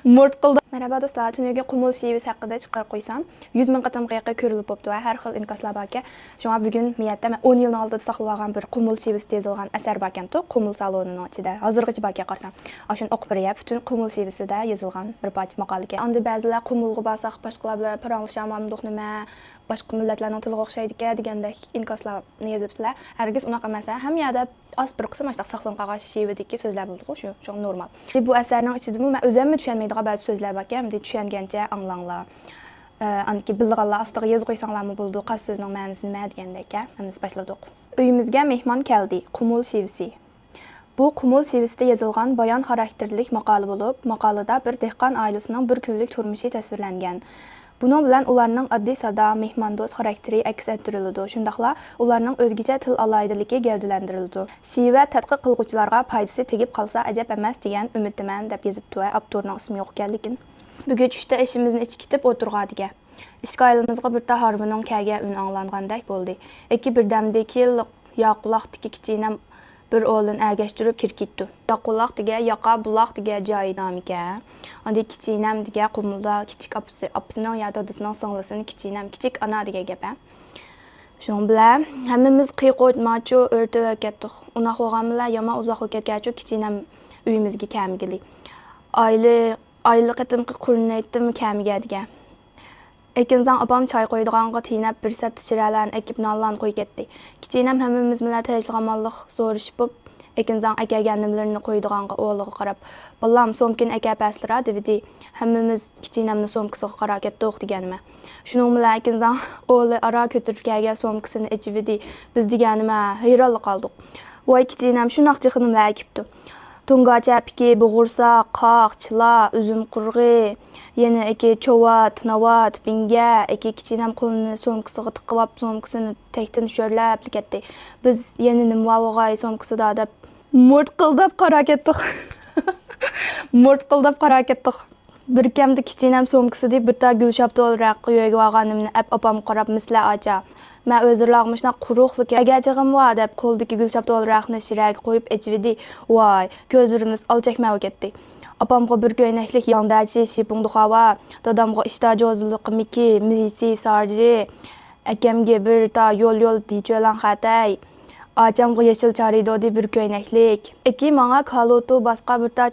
Mortqilda. Merhaba dostlar, tünüge Qumul şivisi haqqında çıxar qoysam, 100 min qatımqa yaqa körülüb bopdu. Hər xil inkaslar bakə. Şuna bugün miyyətdə mən 10 ilin aldıda saxlavagan bir Qumul şivisi yazılgan əsər bakəmdi. Qumul salonunun içində. Hazırgıcı bakə qarsam. Aşın oxub birə bütün Qumul şivisi də yazılgan bir parça maqalıga. Anda bəzilər Qumulğa basaq, başqalar bilan paranlaşamamdıq nima, başqa millətlərlə tilğa oxşaydıqə degəndək inkaslarını yazıbdılar. Hərgiz unaqa məsələ həm yada az bir qısım açdıq saxlanğağa şivədəki sözlər bulduq. Şu normal. Bu əsərin içində mən özümə düşənməydiğə bəzi sözlər bakəm, düşəngəncə anlanlar. Anki bildiğanlar astığı yazı qoysanlarmı buldu, qaz sözünün mənasını nə deyəndəkə həmiz başladıq. Öyümüzgə mehman gəldi. Qumul şivisi. Bu Qumul şivisində yazılğan bayan xarakterlik maqalı olub, maqalada bir dehqan ailəsinin bir günlük turmuşu təsvirləngan. Bunun bilan ularning addi sada, mehmando'st xarakteri aks ettirildi. Shundaqla ularning o'zgacha til aloyidaligi gavdalantirildi. Shiva tadqiq qiluvchilarga foydasi tegib qolsa ajab emas degan umiddaman deb yozibdi. Avtorning ismi yo'q ekanligin. Bugun tushda ishimizni ichkitib o'tirg'adiga. Ishga aylanimizga bir harbining kaga un anglangandek bo'ldi. Ikki birdamdagi yoqloqdagi kichkina bir o'g'lin agashtirib kirkitdi. Yoqloq degan yoqa buloq degan joy nomiga. Andi kichkinam degan Qumulda kichik opasining ya dadasining singlisini kichik ana degan gap. Shun bilan hammamiz qiyoqotmachu o'rtib ketdik. Unaqa bo'lganlar yomon uzoq ketgancha kichkinam uyimizga kamgili. Oyli qatimqi qurnaytim kamiga degan. Ekinzan opam choy qo'ydiganga tinab bir sat shiralan ekib nonlan qo'yib ketdi. Kichkinam hammamiz bilan tinchlig'amonlik zo'rishib, ekinzan akaga nimlarini qo'ydiganga o'g'liga qarab, "Ballam, so'mkin aka paslara" dedi. Hammamiz kichkinamni so'mkasiga qarab ketdik deganima. Shuning bilan ekinzan o'g'li ara ko'tirib so'mkasini ichib dedi. Biz deganima hayronlik qoldik. Voy kichkinam shunaq jixinimlar ekibdi. Tungacha piki, bo'g'ursa, qoq, chila, uzum qurg'i, yana eki chovat, navat, binga, eki kichkinam qo'lini so'mkasiga tiqib, so'mkasini tektin sho'rlab ketdi. Biz yana nima o'g'ay so'mkasida deb murtqildab qara ketdik. Murtqildab qara ketdik. Bir kamda kichkinam so'mkasida bir ta gulshab to'lraq yo'yga olganimni opam qarab misla acha. Men o'zirlag'mishna quruqlik agachig'im va deb qo'ldagi gulshab to'lraqni shiraga qo'yib ichvidi. Voy, ko'zlarimiz olchakmay ketdi. Opamga bir ko'ynaklik yondachi shipung duxava, dadamga ishtajozliq miki, misi sarji, akamga bir ta yo'l dicholan xatay. Acamga yeshil charidodi bir ko'ynaklik. Ikki menga kalotu boshqa bir ta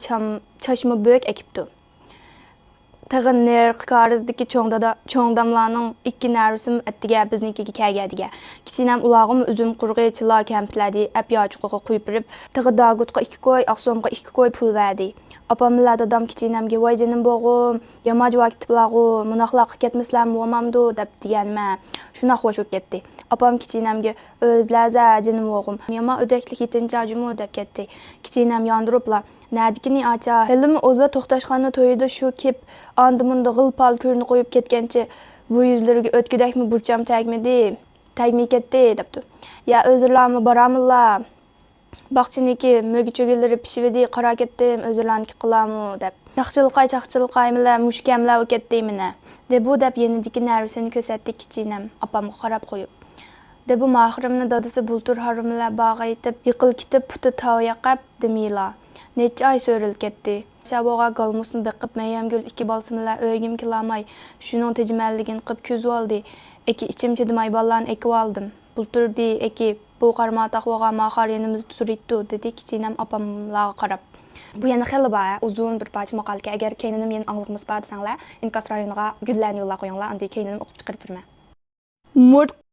chashma bo'k ekibdi. Tag'in nerq qarizdagi cho'ngdamlarning ikki narsim attiga biznikiga kelgadiga. Kichkinam ulog'im uzum qurg'i chila kampladi, apyochiqqa qo'yib berib, tag'i dagutqa 2 qo'y, oqsomga 2 qo'y pul verdi. Opamla dadam kichkinamga "Voy jinim bo'g'im, yomon vaqt bilag'u, munoqlaq ketmaslarmi o'mamdu" deb deganma. Shuna xo'sh ketdi. Opam kichkinamga "O'zlaza jinim bo'g'im, yomon o'daklik yetincha jumu" deb ketdi. Kichkinam yondiribla "Nadikini acha, hilmi o'zi to'xtashxona to'yida shu kep andimunda g'ilpal ko'rni qo'yib ketgancha bu yuzlariga o'tkidakmi burcham tagmay ketdi" debdi. "Ya o'zirlarmi boramizlar? Baqchiniki mögichogillari pishividi qara ketdim, o'zirlarniki qilamu" deb. Chaqchilqaymlar, mushkamlar ketdimina. Bu deb yenidiki narvisini ko'rsatdi kichkinam opamga qarab qo'yib. Bu mahrimni dadasi bultur harimlar bag'a yetib, yiqil ketib puti tavoyaqab demila. Necha ay so'rilib ketdi. Shaboga galmusni beqib mayamgul 2 balsimlar o'ygim kilamay, shuning tejmalligini qilib ko'z oldi. Eki ichim chidmay ballan ekib oldim. Bulturdi eki bu qarma taqvoga mahar yenimiz turitdi dedi kichkinam opamlarga qarab. Bu yana xeli baya uzun bir parcha maqolga agar keyninim men anglag'imiz bor desanglar, inkas rayoniga gullarni yo'lla qo'yinglar, andi keyninim o'qib chiqarib berma.